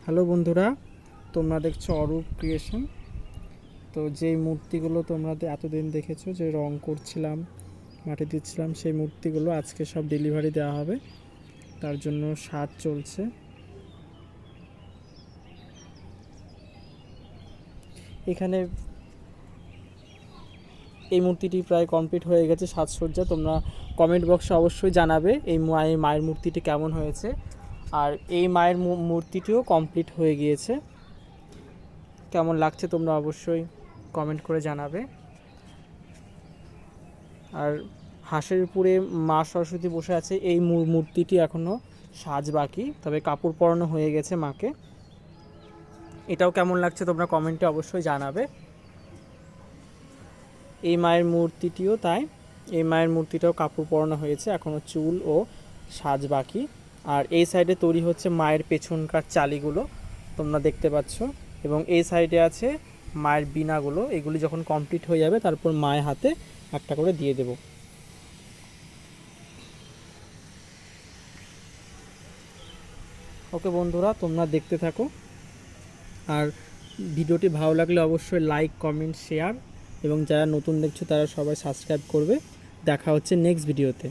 Hello বন্ধুরা, তোমরা দেখছো অরূপ ক্রিয়েশন। তো যেই মূর্তিগুলো তোমরা এতদিন দেখেছো, যে রং করছিলাম, মাটি দিচ্ছিলাম, সেই মূর্তিগুলো আজকে সব ডেলিভারি দেওয়া হবে। তার জন্য সাজ চলছে। এখানে এই মূর্তিটি প্রায় কমপ্লিট হয়ে গেছে সাজসজ্জা। তোমরা কমেন্ট বক্সে অবশ্যই জানাবে এই মায়ের মূর্তিটি কেমন হয়েছে। আর এই মায়ের মূর্তিটিও কমপ্লিট হয়ে গিয়েছে। কেমন লাগছে তোমরা অবশ্যই কমেন্ট করে জানাবে। আর হাঁসের উপরে মা সরস্বতী বসে আছে, এই মূর্তিটি এখনও সাজ বাকি, তবে কাপড় পরানো হয়ে গেছে মাকে। এটাও কেমন লাগছে তোমরা কমেন্টে অবশ্যই জানাবে। এই মায়ের মূর্তিটিও তাই, এই মায়ের মূর্তিটাও কাপড় পরানো হয়েছে, এখনও চুল ও সাজ বাকি। আর এই সাইডে তৈরি হচ্ছে মায়ের পেছনকার চালিগুলো, তোমরা দেখতে পাচ্ছ। এবং এই সাইডে আছে মায়ের বীণাগুলো। এগুলি যখন কমপ্লিট হয়ে যাবে তারপর মায়ের হাতে একটা করে দিয়ে দেব। ওকে বন্ধুরা, তোমরা দেখতে থাকো। আর ভিডিওটি ভালো লাগলে অবশ্যই লাইক, কমেন্ট, শেয়ার, এবং যারা নতুন দেখছো তারা সবাই সাবস্ক্রাইব করবে। দেখা হচ্ছে নেক্সট ভিডিওতে।